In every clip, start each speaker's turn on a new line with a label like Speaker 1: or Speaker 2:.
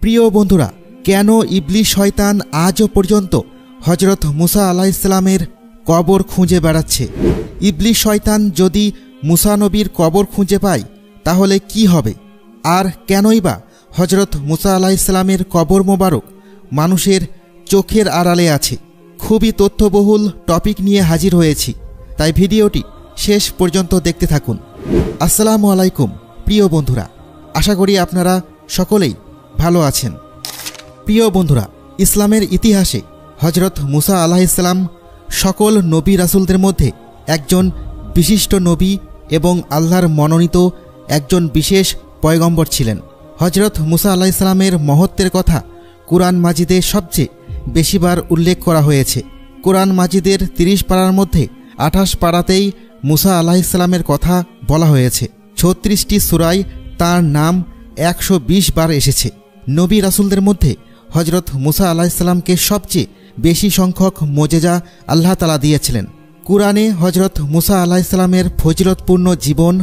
Speaker 1: প্রিয় বন্ধুরা, কেন ইবলিস শয়তান আজও পর্যন্ত হজরত মুসা আলাইহিসসালামের কবর খুঁজে বেড়াচ্ছে? ইবলিস শয়তান যদি মুসা নবীর কবর খুঁজে পায় তাহলে কি হবে? আর কেনই বা হজরত মুসা আলাইহিসসালামের কবর মোবারক মানুষের চোখের আড়ালে আছে? খুবই তথ্যবহুল টপিক নিয়ে হাজির হয়েছি, তাই ভিডিওটি শেষ পর্যন্ত দেখতে থাকুন। আসসালামু আলাইকুম প্রিয় বন্ধুরা, আশা করি আপনারা সকলেই ভালো আছেন। প্রিয় বন্ধুরা, ইসলামের ইতিহাসে হজরত মুসা আলাইহিসসালাম সকল নবী রাসূলদের মধ্যে একজন বিশিষ্ট নবী এবং আল্লাহর মনোনীত একজন বিশেষ পয়গম্বর ছিলেন। হজরত মুসা আলাইহিসসালামের মহত্বের কথা কুরআন মাজিদে সবচেয়ে বেশিবার উল্লেখ করা হয়েছে। কুরআন মাজিদের ৩০ পারার মধ্যে ২৮ পারাতেই মুসা আলাইহিসসালামের কথা বলা হয়েছে। ৩৬টি সূরায় তার নাম ১২০ বার এসেছে। নবী রাসূলদের মধ্যে হজরত মুসা আলাইহিসসালামকে সবচেয়ে বেশি সংখ্যক মোজেজা আল্লাহ তাআলা দিয়েছিলেন। কুরআনে হজরত মুসা আলাইহিসসালামের ফজিলতপূর্ণ জীবন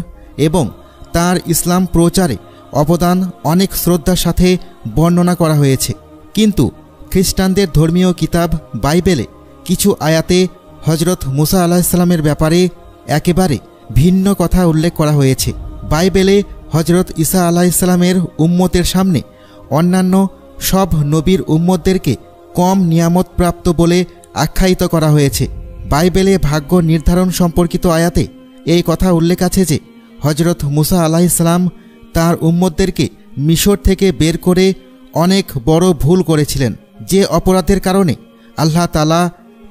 Speaker 1: এবং তার ইসলাম প্রচারে অবদান অনেক শ্রদ্ধার সাথে বর্ণনা করা হয়েছে। কিন্তু খ্রিস্টানদের ধর্মীয় কিতাব বাইবেলে কিছু আয়াতে হজরত মুসা আলাইহিসসালামের ব্যাপারে একেবারে ভিন্ন কথা উল্লেখ করা হয়েছে। বাইবেলে হজরত ঈসা আলাইহিসসালামের উম্মতের সামনে অন্যান্য সব নবীর উম্মতদেরকে কম নিয়ামতপ্রাপ্ত বলে আখ্যায়িত করা হয়েছে। বাইবেলে ভাগ্য নির্ধারণ সম্পর্কিত আয়াতে এই কথা উল্লেখ আছে যে হজরত মুসা আলাইহিসসালাম তার উম্মতদেরকে মিশর থেকে বের করে অনেক বড় ভুল করেছিলেন, যে অপরাধের কারণে আল্লাহ তাআলা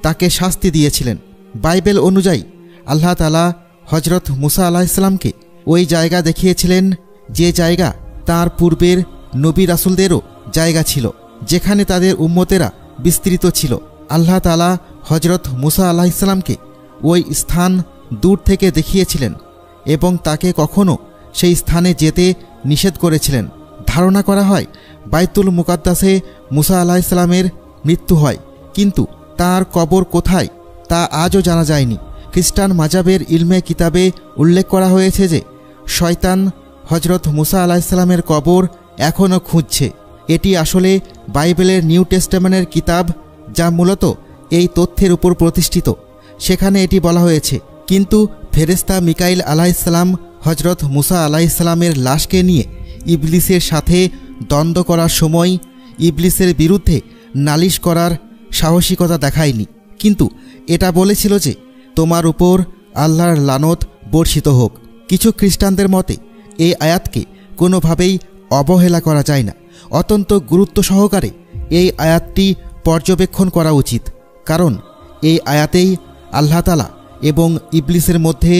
Speaker 1: তাকে শাস্তি দিয়েছিলেন। বাইবেল অনুযায়ী আল্লাহ তাআলা হজরত মুসা আলাইহিসসালামকে ওই জায়গা দেখিয়েছিলেন যে জায়গা তার পূর্বের নবী রাসূলদেরও জায়গা ছিল, যেখানে তাদের উম্মতেরা বিস্তৃত ছিল। আল্লাহ তাআলা হজরত মুসা আলাইহিসসালামকে ওই স্থান দূর থেকে দেখিয়েছিলেন এবং তাকে কখনও সেই স্থানে যেতে নিষেধ করেছিলেন। ধারণা করা হয় বাইতুল মুকাদ্দাসে মুসা আলাইহিসসালামের মৃত্যু হয়, কিন্তু তার কবর কোথায় তা আজও জানা যায়নি। খ্রিস্টান মাজাবের ইলমে কিতাবে উল্লেখ করা হয়েছে যে শয়তান হজরত মুসা আলাইহিসসালামের কবর এখনও খুঁজছে। এটি আসলে বাইবেলের নিউ টেস্টামেন্টের কিতাব, যা মূলত এই তথ্যের উপর প্রতিষ্ঠিত। সেখানে এটি বলা হয়েছে, কিন্তু ফেরেশতা মিকাইল আলাইহিসসালাম হজরত মুসা আলাইহিসসালামের লাশকে নিয়ে ইবলিসের সাথে দ্বন্দ্ব করার সময় ইবলিসের বিরুদ্ধে নালিশ করার সাহসিকতা দেখায়নি, কিন্তু এটা বলেছিল যে তোমার উপর আল্লাহর লানত বর্ষিত হোক। কিছু খ্রিস্টানদের মতে এই আয়াতকে কোনোভাবেই অবহেলা করা যায় না। অত্যন্ত গুরুত্ব সহকারে এই আয়াতটি পর্যবেক্ষণ করা উচিত, কারণ এই আয়াতেই আল্লাহ তাআলা এবং ইবলিসের মধ্যে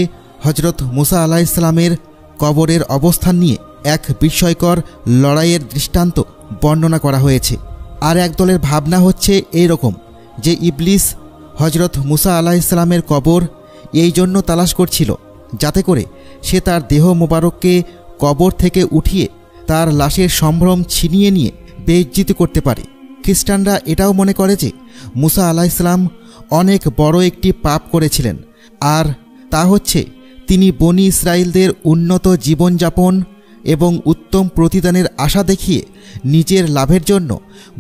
Speaker 1: হজরত মুসা আলাইহিসসালামের কবরের অবস্থান নিয়ে এক বিস্ময়কর লড়াইয়ের দৃষ্টান্ত বর্ণনা করা হয়েছে। আর এক দলের ভাবনা হচ্ছে এই রকম যে ইবলিস হজরত মুসা আলাইহিসসালামের কবর এই জন্য তালাশ করছিল যাতে করে সে তার দেহ মোবারককে কবর থেকে উঠিয়ে তার লাশের সম্ভ্রম ছিনিয়ে নিয়ে বেইজ্জতি করতে পারে। খ্রিস্টানরা এটাও মনে করে যে মুসা আলাইহিসসালাম অনেক বড় একটি পাপ করেছিলেন, আর তা হচ্ছে তিনি বনি ইসরায়েলদের উন্নত জীবনযাপন এবং উত্তম প্রতিদানের আশা দেখিয়ে নিজের লাভের জন্য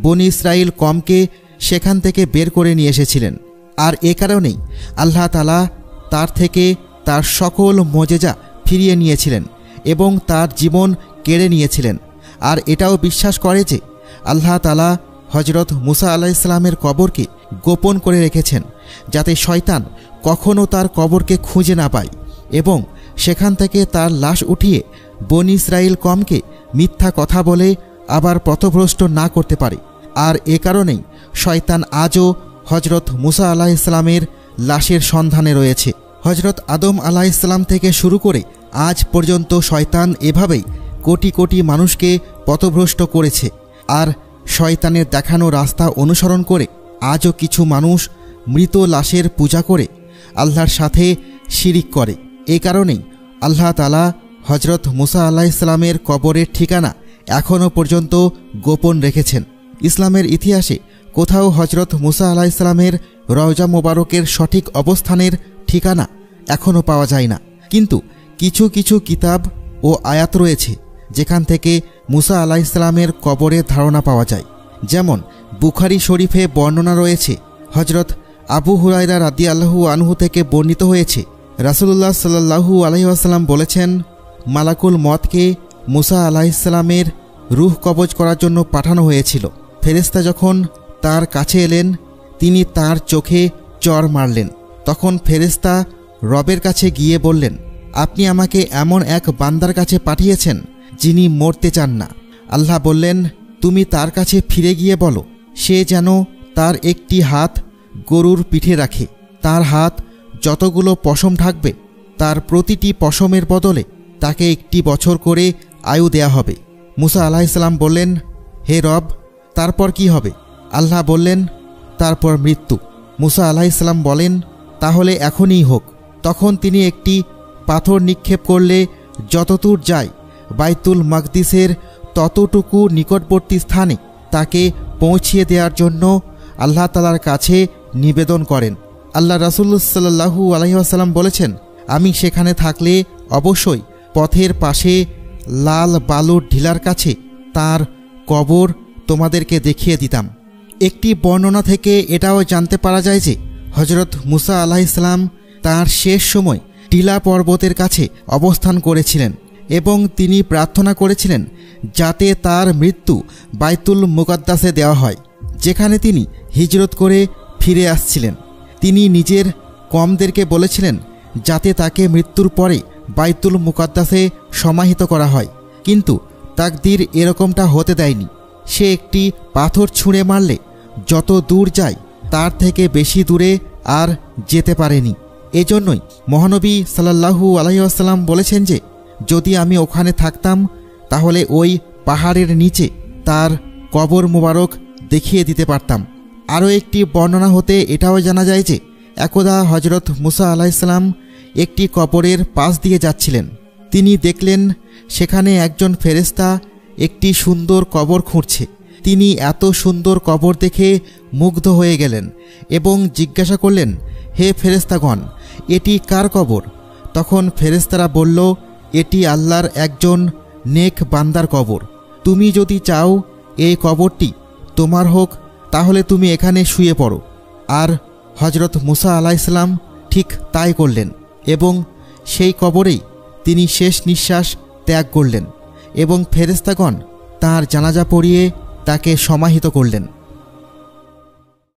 Speaker 1: বনি ইসরায়েল কমকে সেখান থেকে বের করে নিয়ে এসেছিলেন। আর এ কারণেই আল্লাহ তাআলা তার থেকে তার সকল মোজেজা ফিরিয়ে নিয়েছিলেন এবং তার জীবন কেড়ে নিয়েছিলেন। আর এটাও বিশ্বাস করে যে আল্লাহ তাআলা হজরত মুসা আলাইহিসসালামের কবরকে গোপন করে রেখেছেন, যাতে শয়তান কখনও তার কবরকে খুঁজে না পায় এবং সেখান থেকে তার লাশ উঠিয়ে বনি ইসরায়েল কমকে মিথ্যা কথা বলে আবার পথভ্রষ্ট না করতে পারে। আর এ কারণেই শয়তান আজও হজরত মুসা আলাইহিসসালামের লাশের সন্ধানে রয়েছে। হজরত আদম আলাইহিসসালাম থেকে শুরু করে আজ পর্যন্ত শয়তান এভাবেই কোটি কোটি মানুষকে পথভ্রষ্ট করেছে। আর শয়তানের দেখানো রাস্তা অনুসরণ করে আজও কিছু মানুষ মৃত লাশের পূজা করে আল্লাহর সাথে শিরিক করে। এ কারণেই আল্লাহ তাআলা হজরত মুসা আলাইহিসসালামের কবরের ঠিকানা এখনও পর্যন্ত গোপন রেখেছেন। ইসলামের ইতিহাসে কোথাও হজরত মুসা আলাইহিসসালামের রওজা মোবারকের সঠিক অবস্থানের ঠিকানা এখনও পাওয়া যায় না, কিন্তু কিছু কিছু কিতাব ও আয়াত রয়েছে যেখান থেকে মুসা আলাইহিসসালামের কবরের ধারণা পাওয়া যায়। যেমন বুখারী শরীফে বর্ণনা রয়েছে, হজরত আবু হুরায়রা রাদিয়াল্লাহু আনহু থেকে বর্ণিত হয়েছে, রাসূলুল্লাহ সাল্লাল্লাহু আলাইহি ওয়াসাল্লাম বলেছেন, মালাকুল মওতকে মুসা আলাইহিসসালামের রূহ কবজ করার জন্য পাঠানো হয়েছিল। ফেরেশতা যখন তার কাছে এলেন, তিনি তার চোখে চড় মারলেন। তখন ফেরেশতা রবের কাছে গিয়ে বললেন, আপনি আমাকে এমন এক বান্দার কাছে পাঠিয়েছেন যিনি মরতে চান না। আল্লাহ বললেন, তুমি তার কাছে ফিরে গিয়ে বলো, সে যেন তার একটি হাত গরুর পিঠে রাখে। তার হাত যতগুলো পশম থাকবে, তার প্রতিটি পশমের বদলে তাকে 1 বছর করে আয়ু দেয়া হবে। মুসা আলাইহিসসালাম বললেন, হে রব, তারপর কি হবে? আল্লাহ বললেন, তারপর মৃত্যু। মুসা আলাইহিসসালাম বলেন, তাহলে এখনই হোক। তখন তিনি একটি পাথর নিক্ষেপ করলে যতদূর যায় বাইতুল মাকদিসের ততটুকু নিকটবর্তী স্থানে তাকে পৌঁছিয়ে দেওয়ার জন্য আল্লাহ তাআলার কাছে নিবেদন করেন। আল্লাহ রাসূল সাল্লাল্লাহু আলাইহি ওয়াসাল্লাম বলেছেন, আমি সেখানে থাকলে অবশ্যই পথের পাশে লাল বালুর ঢিলার কাছে তার কবর তোমাদেরকে দেখিয়ে দিতাম। একটি বর্ণনা থেকে এটাও জানতে পারা যায় যে হজরত মুসা আলাইহিসসালাম তার শেষ সময় টিলা পর্বতের কাছে অবস্থান করেছিলেন এবং তিনি প্রার্থনা করেছিলেন যাতে তার মৃত্যু বাইতুল মুকাদ্দাসে দেওয়া হয়, যেখানে তিনি হিজরত করে ফিরে আসছিলেন। তিনি নিজের কওমদেরকে বলেছিলেন যাতে তাকে মৃত্যুর পরে বাইতুল মুকাদ্দাসে সমাহিত করা হয়, কিন্তু তাকদীর এরকমটা হতে দেয়নি। সে একটি পাথর ছুঁড়ে মারলে যত দূর যায় তার থেকে বেশি দূরে আর যেতে পারেনি। এজন্যই মহানবী সাল্লাল্লাহু আলাইহি ওয়াসাল্লাম বলেছেন যে যদি আমি ওখানে থাকতাম তাহলে ওই পাহাড়ের নিচে তার কবর মোবারক দেখিয়ে দিতে পারতাম। আরও একটি বর্ণনা হতে এটাও জানা যায় যে একদা হজরত মুসা আলাইহিসসালাম একটি কবরের পাশ দিয়ে যাচ্ছিলেন। তিনি দেখলেন সেখানে একজন ফেরেশতা একটি সুন্দর কবর খুঁড়ছে। তিনি এত সুন্দর কবর দেখে মুগ্ধ হয়ে গেলেন এবং জিজ্ঞাসা করলেন, হে ফেরেশতাগণ, এটি কার কবর? তখন ফেরেশতারা বলল, এটি আল্লাহর একজন নেক বান্দার কবর। তুমি যদি চাও এই কবরটি তোমার হোক তাহলে তুমি এখানে শুয়ে পড়ো। আর হজরত মুসা আলাইহিসসালাম ঠিক তাই করলেন এবং সেই কবরেই তিনি শেষ নিঃশ্বাস ত্যাগ করলেন এবং ফেরেশতাগণ তাঁর জানাজা পড়িয়ে তাকে সমাহিত করলেন।